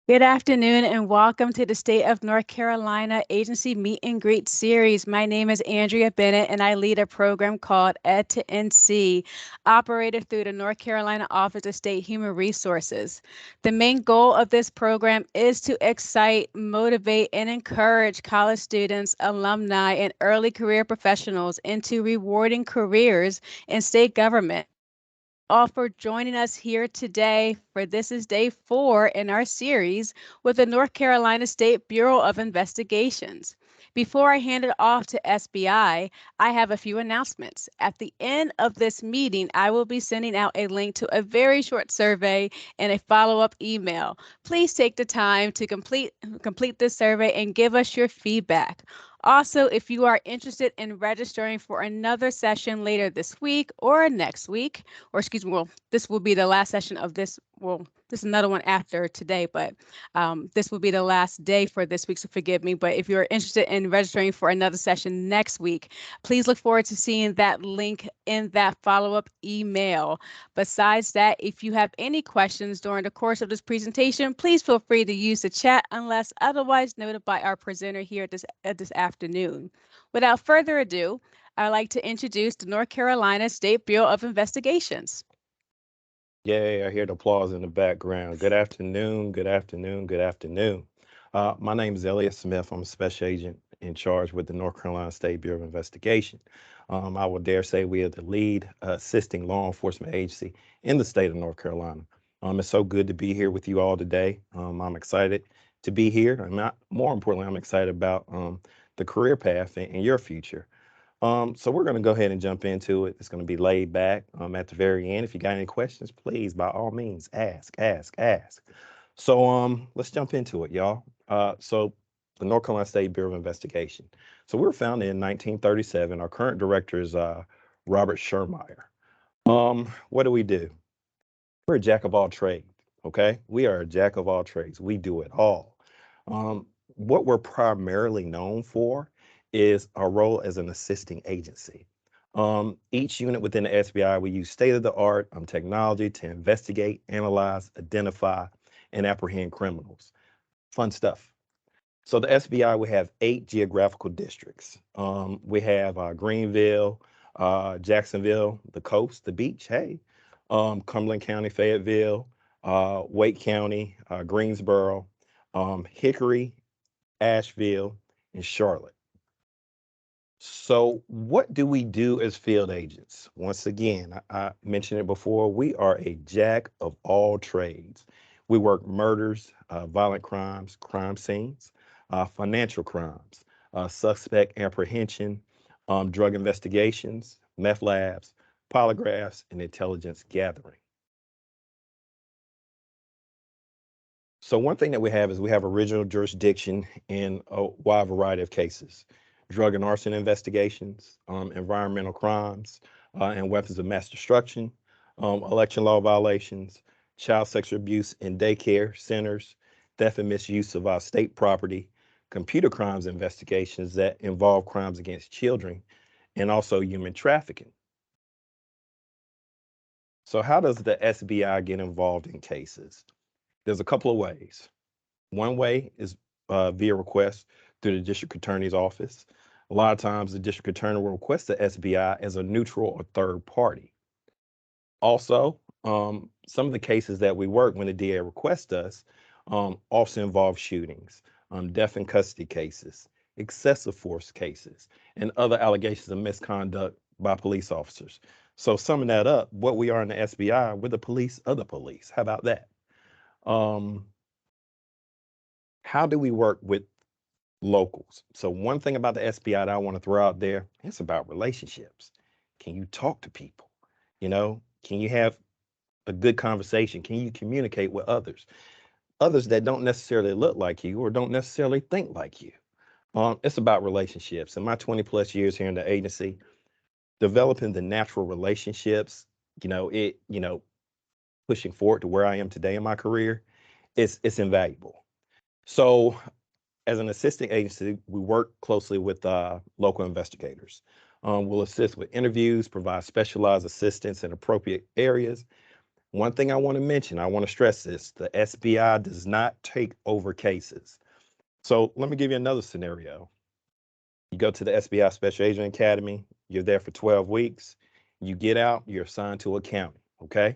Good afternoon and welcome to the State of North Carolina Agency Meet and Greet Series. My name is Andrea Bennett and I lead a program called Ed to NC, operated through the North Carolina Office of State Human Resources. The main goal of this program is to excite, motivate, and encourage college students, alumni, and early career professionals into rewarding careers in state government. All for joining us here today for this is day 4 in our series with the North Carolina State Bureau of Investigations. Before I hand it off to SBI, I have a few announcements. At the end of this meeting, I will be sending out a link to a very short survey and a follow-up email. Please take the time to complete this survey and give us your feedback. Also, if you are interested in registering for another session later this week or next week, or excuse me, well, this will be the last session of this. Well, this is another one after today, but this will be the last day for this week, so forgive me. But if you're interested in registering for another session next week, please look forward to seeing that link in that follow-up email. Besides that, if you have any questions during the course of this presentation, please feel free to use the chat unless otherwise noted by our presenter here this afternoon. Without further ado, I'd like to introduce the North Carolina State Bureau of Investigations. Yay, I hear the applause in the background. Good afternoon, good afternoon, good afternoon. My name is Elliot Smith. I'm a special agent in charge with the North Carolina State Bureau of Investigation. I will dare say we are the lead assisting law enforcement agency in the state of North Carolina. It's so good to be here with you all today. I'm excited to be here. More importantly, I'm excited about the career path and your future. So we're going to go ahead and jump into it. It's going to be laid back at the very end. If you got any questions, please, by all means, ask, ask, ask. So let's jump into it, y'all. So the North Carolina State Bureau of Investigation. So we were founded in 1937. Our current director is Robert Schermeyer. What do we do? We're a jack of all trades. Okay, we are a jack of all trades. We do it all. What we're primarily known for is our role as an assisting agency. Each unit within the SBI, we use state of the art technology to investigate, analyze, identify, and apprehend criminals. Fun stuff. So the SBI, we have 8 geographical districts. We have Greenville, Jacksonville, the coast, the beach. Hey, Cumberland County, Fayetteville, Wake County, Greensboro, Hickory, Asheville, and Charlotte. So, what do we do as field agents? Once again, I mentioned it before, we are a jack of all trades. We work murders, violent crimes, crime scenes, financial crimes, suspect apprehension, drug investigations, meth labs, polygraphs, and intelligence gathering. So one thing that we have is we have original jurisdiction in a wide variety of cases: drug and arson investigations, environmental crimes, and weapons of mass destruction, election law violations, child sexual abuse in daycare centers, theft and misuse of our state property, computer crimes investigations that involve crimes against children, and also human trafficking. So how does the SBI get involved in cases? There's a couple of ways. One way is via request through the district attorney's office. A lot of times, the district attorney will request the SBI as a neutral or third party. Also, some of the cases that we work when the DA requests us also involve shootings, death in custody cases, excessive force cases, and other allegations of misconduct by police officers. So, summing that up, what we are in the SBI, we're the police of the police. How about that? Um, how do we work with locals? So one thing about the SBI that I want to throw out there, it's about relationships. Can you talk to people? Can you have a good conversation? Can you communicate with others? Others that don't necessarily look like you or don't necessarily think like you. It's about relationships. In my 20 plus years here in the agency, developing the natural relationships, pushing forward to where I am today in my career, it's invaluable. So as an assisting agency, we work closely with local investigators. We'll assist with interviews, provide specialized assistance in appropriate areas. One thing I want to mention, I want to stress this, the SBI does not take over cases. So let me give you another scenario. You go to the SBI Special Agent Academy, you're there for 12 weeks, you get out, you're assigned to a county, okay?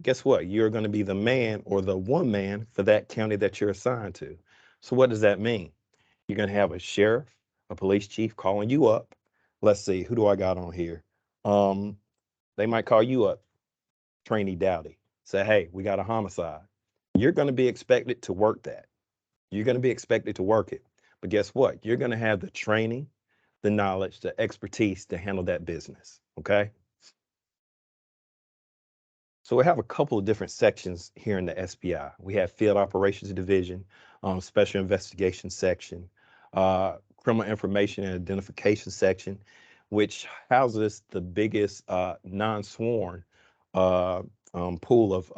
Guess what? You're going to be the man or the woman for that county that you're assigned to. So what does that mean? You're going to have a sheriff, a police chief calling you up. Let's see, who do I got on here? They might call you up, Trainee Dowdy, say, hey, we got a homicide. You're going to be expected to work that. You're going to be expected to work it. But guess what? You're going to have the training, the knowledge, the expertise to handle that business. Okay. So we have a couple of different sections here in the SBI. We have Field Operations Division, Special Investigation Section, Criminal Information and Identification Section, which houses the biggest non-sworn pool of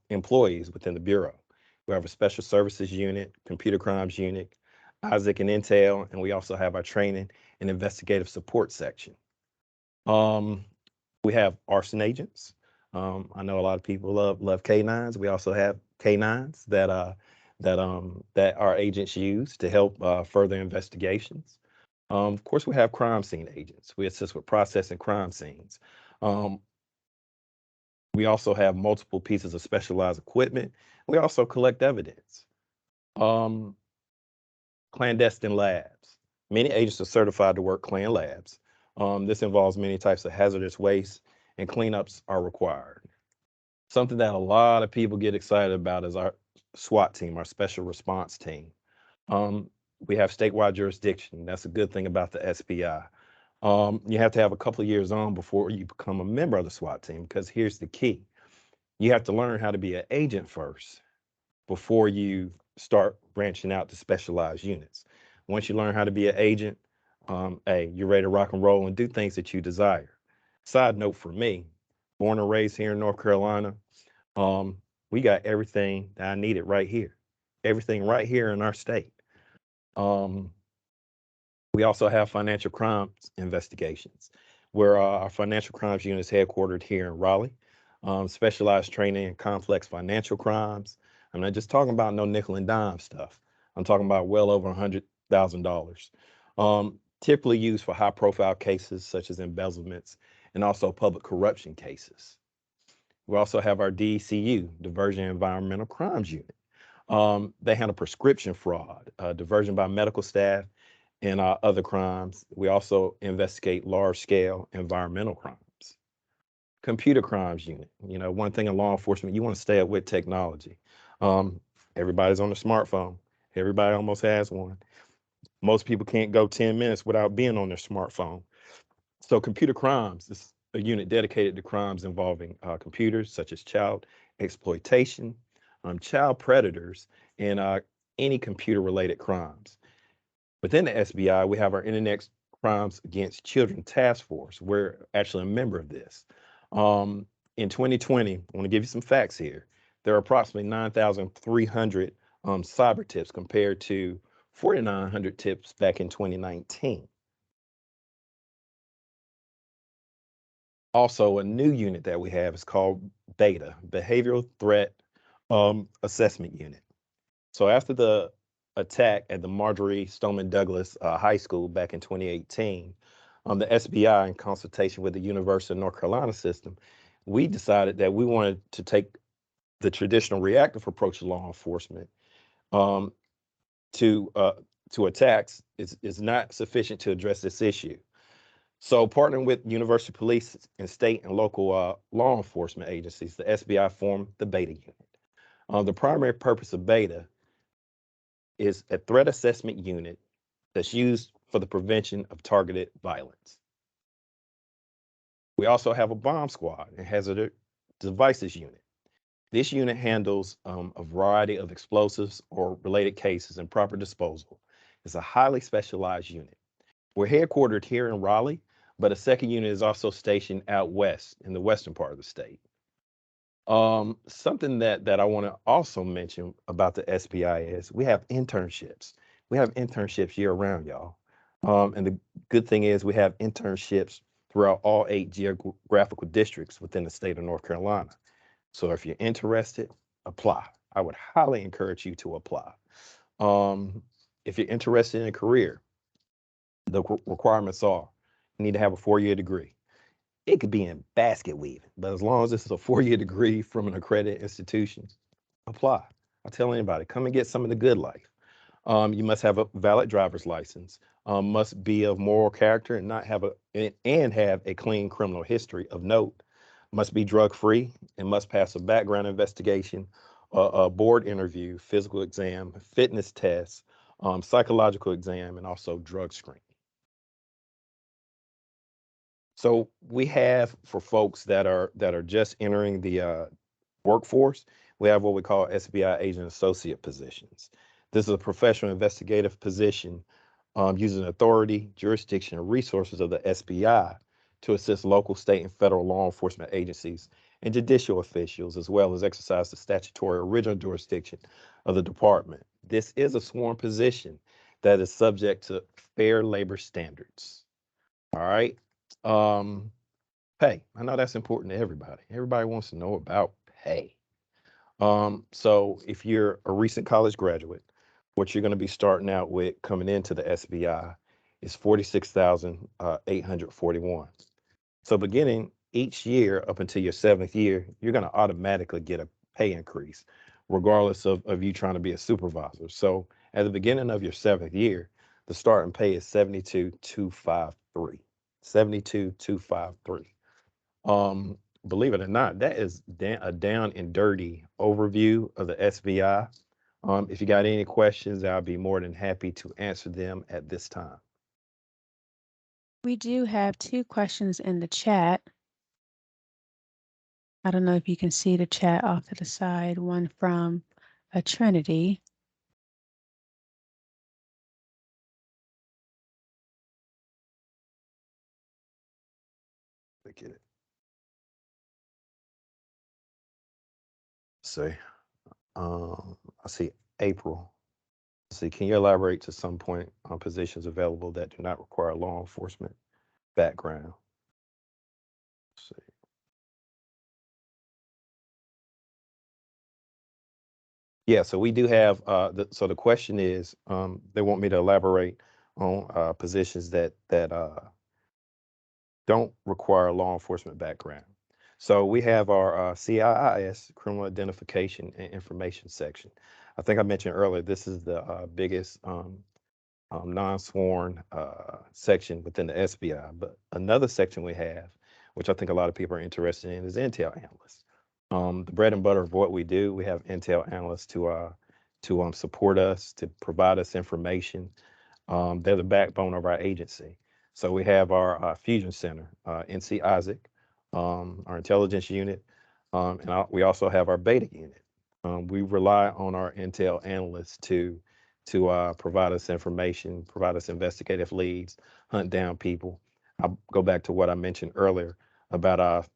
employees within the Bureau. We have a Special Services Unit, Computer Crimes Unit, Isaac and Intel, and we also have our Training and Investigative Support Section. We have arson agents. I know a lot of people love canines. We also have canines that our agents use to help further investigations. Of course, we have crime scene agents. We assist with processing crime scenes. We also have multiple pieces of specialized equipment. We also collect evidence. Clandestine labs. Many agents are certified to work clan labs. This involves many types of hazardous waste, and cleanups are required. Something that a lot of people get excited about is our SWAT team, our special response team. We have statewide jurisdiction. That's a good thing about the SBI. You have to have a couple of years on before you become a member of the SWAT team, because here's the key. You have to learn how to be an agent first before you start branching out to specialized units. Once you learn how to be an agent, hey, you're ready to rock and roll and do things that you desire. Side note for me, born and raised here in North Carolina, we got everything that I needed right here. Everything right here in our state. We also have financial crimes investigations, where our financial crimes unit is headquartered here in Raleigh. Specialized training in complex financial crimes. I'm not just talking about no nickel and dime stuff. I'm talking about well over $100,000. Typically used for high profile cases such as embezzlements and also public corruption cases. We also have our DECU, Diversion Environmental Crimes Unit. They handle prescription fraud, diversion by medical staff, and other crimes. We also investigate large scale environmental crimes. Computer Crimes Unit. You know, one thing in law enforcement, you want to stay up with technology. Everybody's on a smartphone. Everybody almost has one. Most people can't go 10 minutes without being on their smartphone. So computer crimes is a unit dedicated to crimes involving computers, such as child exploitation, child predators, and any computer-related crimes. Within the SBI, we have our Internet Crimes Against Children Task Force. We're actually a member of this. In 2020, I want to give you some facts here. There are approximately 9,300 cyber tips compared to 4,900 tips back in 2019. Also, a new unit that we have is called BETA, Behavioral Threat Assessment Unit. So after the attack at the Marjory Stoneman Douglas High School back in 2018, the SBI, in consultation with the University of North Carolina system, we decided that we wanted to take the traditional reactive approach to law enforcement to attacks is not sufficient to address this issue. So partnering with university police and state and local law enforcement agencies, the SBI formed the BETA unit. The primary purpose of BETA is a threat assessment unit that's used for the prevention of targeted violence. We also have a bomb squad and hazardous devices unit. This unit handles a variety of explosives or related cases and proper disposal. It's a highly specialized unit. We're headquartered here in Raleigh, but a second unit is also stationed out west in the western part of the state. Something that I want to also mention about the SBI is we have internships. We have internships year round, y'all. And the good thing is we have internships throughout all 8 geographical districts within the state of North Carolina. So if you're interested, apply. I would highly encourage you to apply. If you're interested in a career, the requirements are you need to have a 4-year degree. It could be in basket weaving, but as long as this is a 4-year degree from an accredited institution, apply. I tell anybody, come and get some of the good life. You must have a valid driver's license, must be of moral character and not have and have a clean criminal history of note, must be drug free and must pass a background investigation, a board interview, physical exam, fitness tests, psychological exam, and also drug screening. So we have for folks that are just entering the workforce, we have what we call SBI agent associate positions. This is a professional investigative position using authority, jurisdiction, and resources of the SBI to assist local, state, and federal law enforcement agencies and judicial officials, as well as exercise the statutory original jurisdiction of the department. This is a sworn position that is subject to fair labor standards. All right. Pay. I know that's important to everybody. Everybody wants to know about pay. So if you're a recent college graduate, what you're going to be starting out with coming into the SBI is 46,841. So beginning each year up until your 7th year, you're going to automatically get a pay increase, regardless of you trying to be a supervisor. So at the beginning of your 7th year, the starting pay is 72,253. 72,253. Believe it or not, that is a down and dirty overview of the SBI. If you got any questions, I'll be more than happy to answer them at this time. We do have 2 questions in the chat. I don't know if you can see the chat off to the side, one from Trinity. Look at it. See, I see April. See, can you elaborate to some point on positions available that do not require law enforcement background? Let's see. Yeah, so we do have, so the question is, they want me to elaborate on positions that don't require a law enforcement background. So we have our CIIS, Criminal Identification and Information section. I think I mentioned earlier, this is the biggest non-sworn section within the SBI. But another section we have, which I think a lot of people are interested in, is intel analysts. The bread and butter of what we do, we have intel analysts to support us, to provide us information. They're the backbone of our agency. So we have our Fusion Center, NC Isaac, our intelligence unit, and we also have our beta unit. We rely on our intel analysts to provide us information, provide us investigative leads, hunt down people. I'll go back to what I mentioned earlier about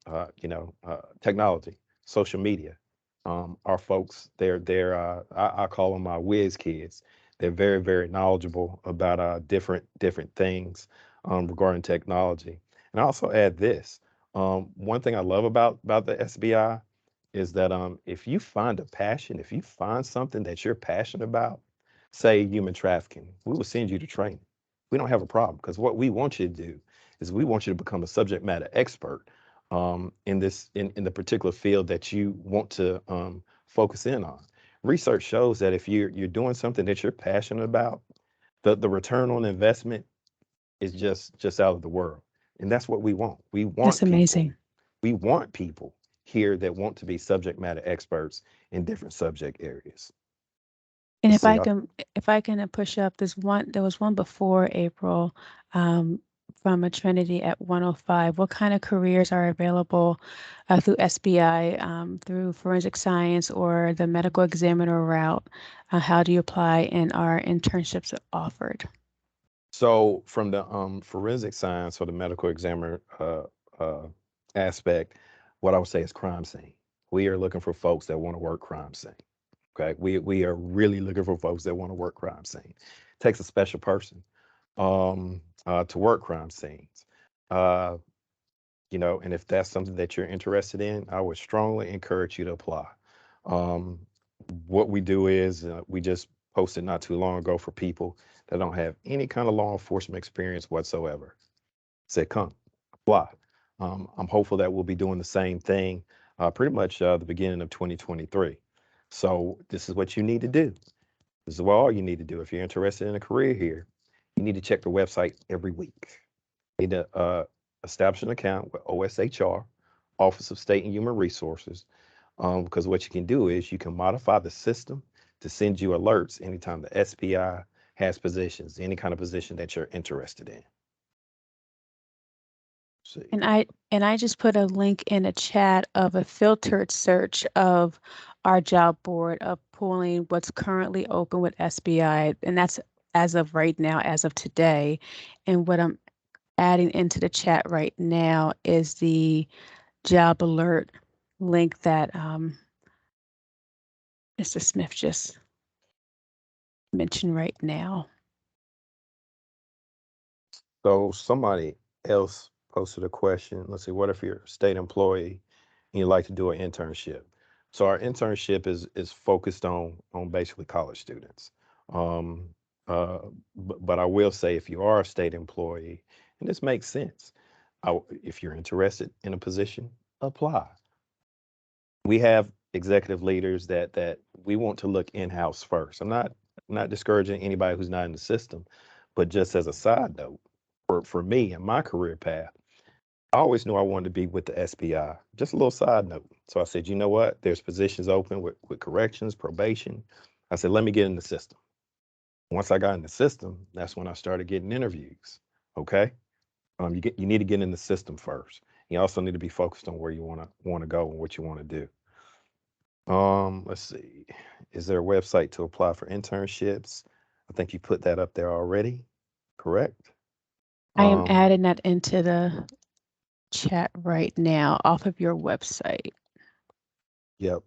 technology, social media. Our folks, I call them my whiz kids. They're very, very knowledgeable about different things regarding technology. And I also add this. One thing I love about the SBI is that if you find a passion, if you find something that you're passionate about, say human trafficking, we will send you to training. We don't have a problem because what we want you to do is we want you to become a subject matter expert in the particular field that you want to focus in on. Research shows that if you're doing something that you're passionate about, the return on investment is just out of the world. And that's what we want. We want That's amazing. people. We want people here that want to be subject matter experts in different subject areas. And Let's if I can push up, there was one before April from a Trinity at 105. What kind of careers are available through SBI, through forensic science or the medical examiner route? How do you apply and are internships offered? So from the forensic science or the medical examiner aspect, what I would say is crime scene. We are looking for folks that want to work crime scene. Okay, we are really looking for folks that want to work crime scene. Takes a special person to work crime scenes. and if that's something that you're interested in, I would strongly encourage you to apply. Um, what we do is we just posted not too long ago for people that don't have any kind of law enforcement experience whatsoever. Said, come apply. I'm hopeful that we'll be doing the same thing pretty much the beginning of 2023. So this is what you need to do. This is what all you need to do. If you're interested in a career here, you need to check the website every week. You need to establish an account with OSHR, Office of State and Human Resources, because what you can do is you can modify the system to send you alerts anytime the SBI has positions, any kind of position that you're interested in. See. And I just put a link in a chat of a filtered search of our job board of pulling what's currently open with SBI, and that's as of right now, as of today. And what I'm adding into the chat right now is the job alert link that Mr. Smith just mentioned right now. So somebody else posted a question. Let's see, what if you're a state employee and you'd like to do an internship? So our internship is focused on basically college students. Um, but I will say, if you are a state employee, and this makes sense, if you're interested in a position, apply. We have executive leaders that we want to look in-house first. I'm not discouraging anybody who's not in the system, but just as a side note, for me and my career path, I always knew I wanted to be with the SBI. Just a little side note. So I said, you know what? There's positions open with corrections, probation. I said, let me get in the system. Once I got in the system, that's when I started getting interviews. Okay. You need to get in the system first. You also need to be focused on where you want to go and what you want to do. Let's see. Is there a website to apply for internships? I think you put that up there already, correct? I am Um, adding that into the chat right now off of your website. yep.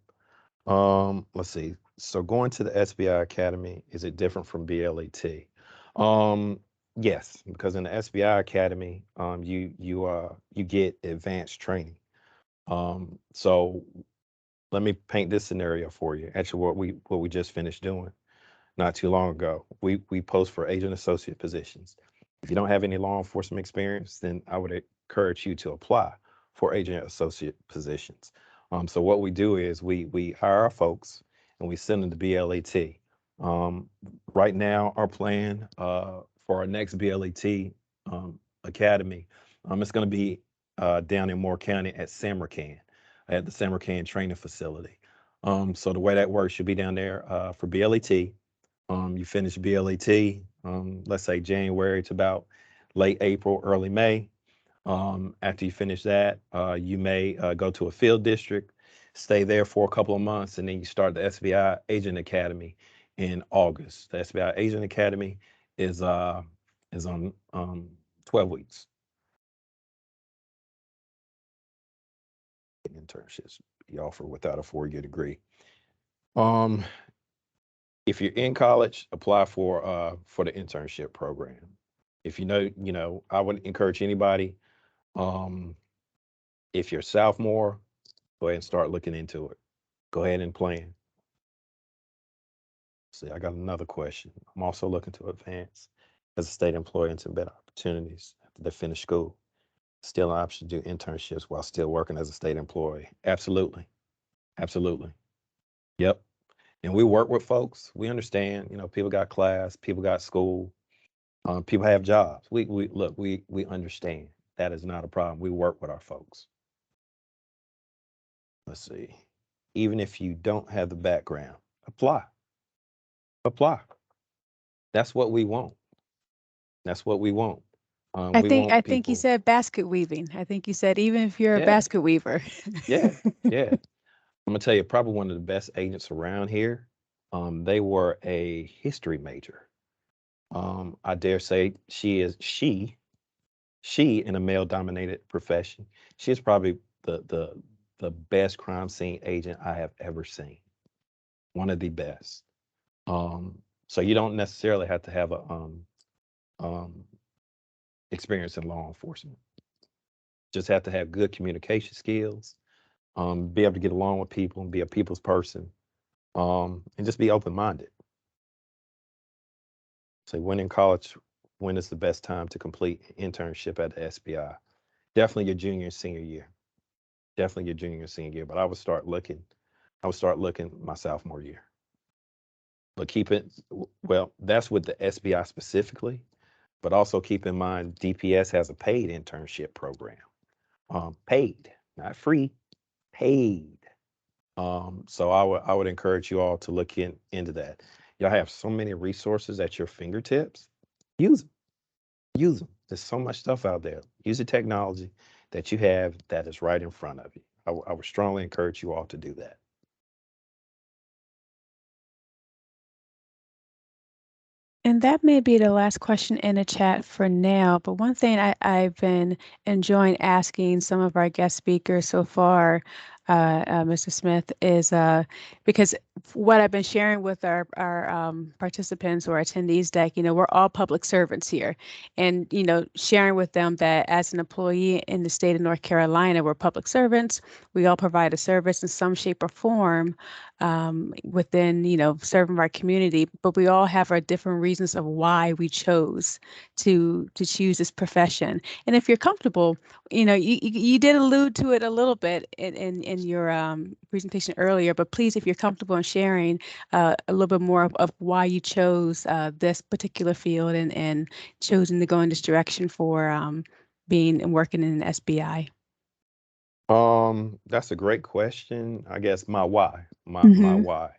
Let's see. So going to the SBI Academy, is it different from BLET? Yes, because in the SBI Academy, you get advanced training. So let me paint this scenario for you. Actually, what we just finished doing not too long ago. We post for agent associate positions. If you don't have any law enforcement experience, then I would encourage you to apply for agent associate positions. So what we do is we hire our folks and we send them to BLET. Um, right now, our plan for our next BLET academy, it's going to be down in Moore County at Samarkand, at the Samarkand training facility. So the way that works, you'll be down there for BLET. You finish BLET, let's say January to about late April, early May. After you finish that, you may go to a field district, stay there for a couple of months, and then you start the SBI Agent Academy in August. The SBI Agent Academy is on 12 weeks. Internships you offer without a 4-year degree. If you're in college, apply for the internship program. If I would encourage anybody, if you're sophomore, go ahead and start looking into it. Go ahead and plan. See, I got another question. I'm also looking to advance as a state employee into better opportunities after they finish school. Still an option to do internships while still working as a state employee. Absolutely. Absolutely. Yep. And we work with folks. We understand, people got class, people got school, people have jobs. We look, we understand that is not a problem. We work with our folks. Let's see. Even if you don't have the background, apply. Apply. That's what we want. That's what we want. We I want think you people. said basket weaving. I think you said even if you're a Yeah, basket weaver. yeah, yeah. I'm gonna tell you, probably one of the best agents around here. They were a history major. I dare say she in a male-dominated profession. She is probably the best crime scene agent I have ever seen. One of the best. So you don't necessarily have to have a um, experience in law enforcement. Just have to have good communication skills, be able to get along with people and be a people's person, and just be open-minded. So when in college, when is the best time to complete an internship at the SBI? Definitely your junior and senior year. Definitely your junior and senior year. But I would start looking my sophomore year. But keep it, well, that's with the SBI specifically, but also keep in mind DPS has a paid internship program. Paid, not free, paid. So I would encourage you all to look into that. Y'all have so many resources at your fingertips. Use them. Use them. There's so much stuff out there. Use the technology that you have that is right in front of you. I would strongly encourage you all to do that. And that may be the last question in the chat for now, but one thing I've been enjoying asking some of our guest speakers so far, Mr. Smith, is because what I've been sharing with our participants or attendees deck, we're all public servants here, and sharing with them that as an employee in the state of North Carolina, we're public servants. We all provide a service in some shape or form within serving our community, but we all have our different reasons of why we chose to choose this profession. And if you're comfortable, you did allude to it a little bit in your presentation earlier, but please, if you're comfortable in sharing a little bit more of why you chose this particular field and chosen to go in this direction for being and working in an SBI. That's a great question. I guess my why, my why.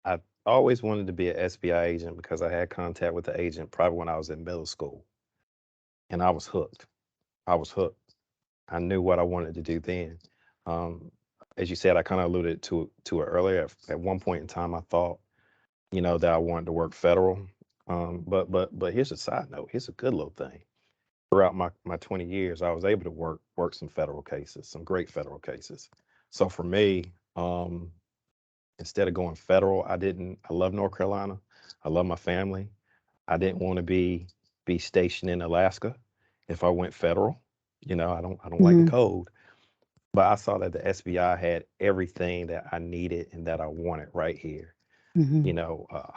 I always wanted to be an SBI agent because I had contact with the agent probably when I was in middle school, and I was hooked. I was hooked. I knew what I wanted to do then. Um, as you said, I kind of alluded to it earlier. At one point in time, I thought, that I wanted to work federal. But here's a side note. Here's a good little thing. Throughout my 20 years, I was able to work some federal cases, some great federal cases. So for me, instead of going federal, I love North Carolina. I love my family. I didn't want to be stationed in Alaska if I went federal. I don't like the cold. But I saw that the SBI had everything that I needed and that I wanted right here.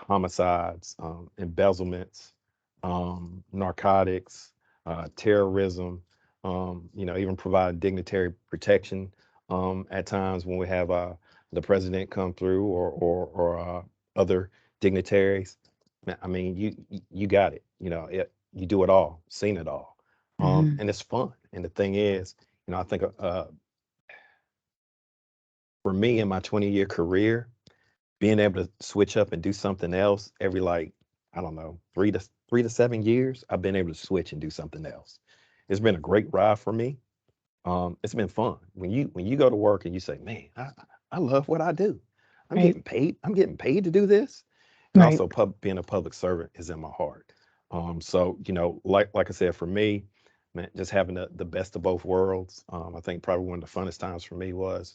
Homicides, embezzlements, narcotics, terrorism, even provide dignitary protection at times when we have the president come through or other dignitaries. I mean, you got it. You do it all, seen it all, and it's fun. And the thing is, I think for me in my 20-year career, being able to switch up and do something else every I don't know, 3 to 7 years, I've been able to switch and do something else. It's been a great ride for me. It's been fun. When you go to work and you say, man, I love what I do. I'm Right. getting paid. I'm getting paid to do this. And Right. also being a public servant is in my heart. So, like I said, for me, man, just having the best of both worlds. I think probably one of the funnest times for me was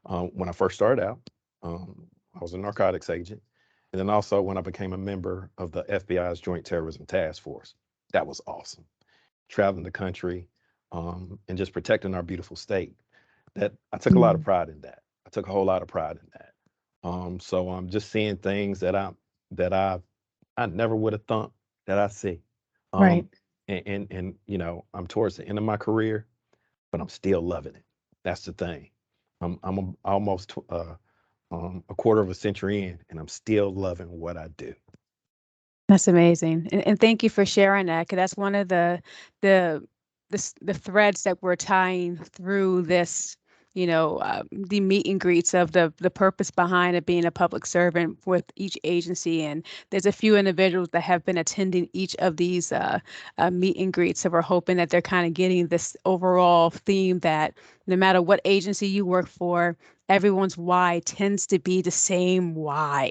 when I first started out. I was a narcotics agent. And then also when I became a member of the FBI's Joint Terrorism Task Force. That was awesome. Traveling the country, and just protecting our beautiful state. That I took a lot of pride in that. I took a whole lot of pride in that. So I'm just seeing things that I never would have thought that I see. Right. And I'm towards the end of my career, but I'm still loving it. That's the thing. I'm almost a quarter of a century in, and I'm still loving what I do. That's amazing. And thank you for sharing that, because that's one of the the threads that we're tying through this, the meet and greets of the purpose behind it being a public servant with each agency. And there's a few individuals that have been attending each of these meet and greets. So we're hoping that they're kind of getting this overall theme that no matter what agency you work for, everyone's why tends to be the same why.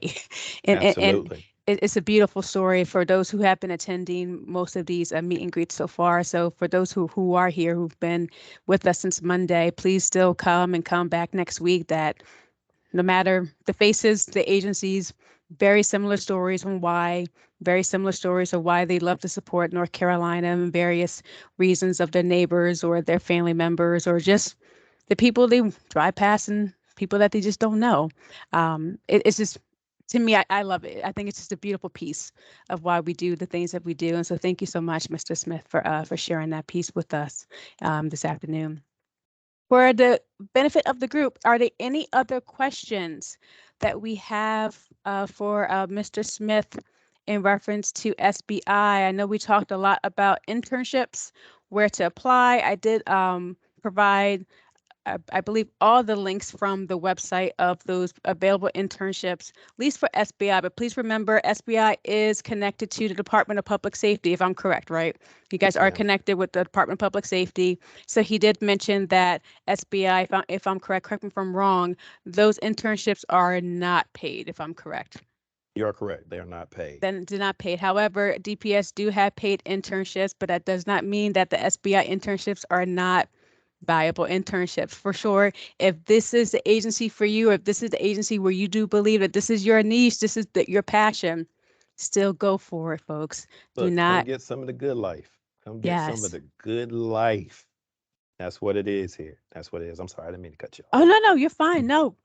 and Absolutely. it's a beautiful story for those who have been attending most of these meet and greets so far. So for those who are here, who've been with us since Monday, please still come and come back next week. That no matter the faces, the agencies, very similar stories on why, very similar stories of why they love to support North Carolina and various reasons of their neighbors or their family members or just the people they drive past and people that they just don't know. It's just, to me, I love it. I think it's just a beautiful piece of why we do the things that we do. And so thank you so much, Mr. Smith, for sharing that piece with us this afternoon. For the benefit of the group, are there any other questions that we have for Mr. Smith in reference to SBI? I know we talked a lot about internships, where to apply. I did provide, I believe, all the links from the website of those available internships, at least for SBI. But please remember, SBI is connected to the Department of Public Safety, if I'm correct, right? You guys are connected with the Department of Public Safety. So he did mention that SBI, if I'm correct me if I'm wrong, those internships are not paid, if I'm correct. You're correct. They are not paid. Then do not paid. However, DPS do have paid internships, but that does not mean that the SBI internships are not valuable internships. For sure, if this is the agency for you, if this is the agency where you do believe that this is your niche, this is your passion, still go for it, folks. Look, do not come get some of the good life. Come get some Yes. of the good life. That's what it is here. That's what it is. I'm sorry, I didn't mean to cut you off. Oh, no, you're fine. No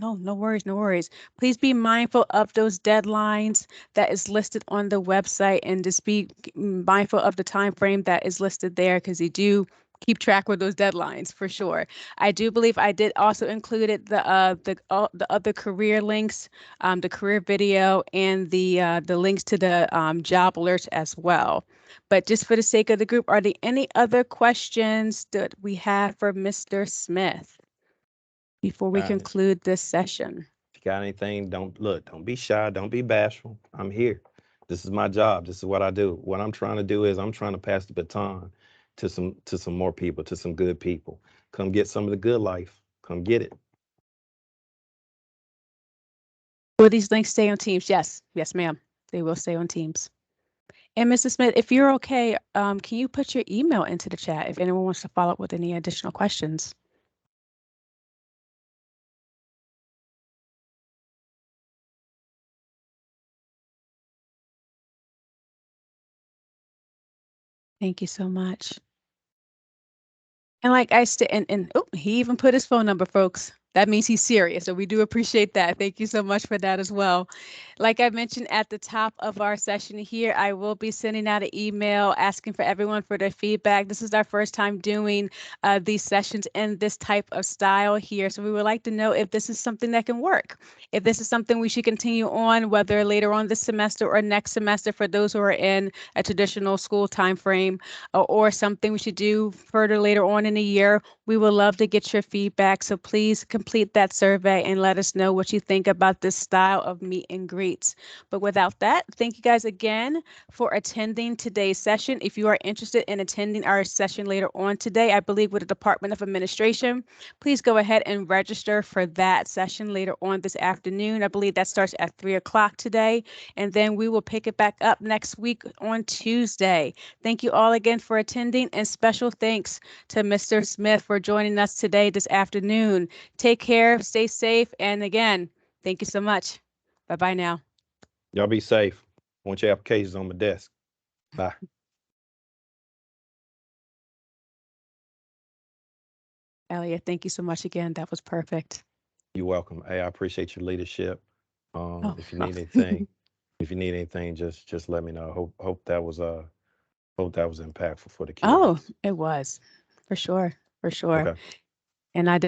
worries, no worries. Please be mindful of those deadlines that is listed on the website, and just be mindful of the time frame that is listed there, because you do keep track with those deadlines for sure. I do believe I did also included the other career links, the career video, and the links to the job alerts as well. But just for the sake of the group, are there any other questions that we have for Mr. Smith before we conclude this session? If you got anything, don't be shy, don't be bashful. I'm here. This is my job. This is what I do. What I'm trying to do is I'm trying to pass the baton to some more people, to some good people. Come get some of the good life. Come get it. Will these links stay on Teams? Yes, ma'am. They will stay on Teams. And Mr. Smith, if you're okay, can you put your email into the chat if anyone wants to follow up with any additional questions? Thank you so much. And like I said, and he even put his phone number, folks. That means he's serious. So we do appreciate that. Thank you so much for that as well. Like I mentioned at the top of our session here, I will be sending out an email asking for everyone for their feedback. This is our first time doing these sessions in this type of style here. So we would like to know if this is something that can work. If this is something we should continue on, whether later on this semester or next semester for those who are in a traditional school time frame, or something we should do further later on in the year. We would love to get your feedback. So please complete that survey and let us know what you think about this style of meet and greets. But without that, thank you guys again for attending today's session. If you are interested in attending our session later on today, I believe with the Department of Administration, please go ahead and register for that session later on this afternoon. I believe that starts at 3 o'clock today, and then we will pick it back up next week on Tuesday. Thank you all again for attending, and special thanks to Mr. Smith for joining us today this afternoon. Take care, stay safe, and again, thank you so much. Bye-bye now. Y'all be safe. I want your applications on my desk. Bye. Elliot, thank you so much again. That was perfect. You're welcome. Hey, I appreciate your leadership. If you need anything, just let me know. Hope that was impactful for the kids. Oh, it was, for sure. Okay. And I did.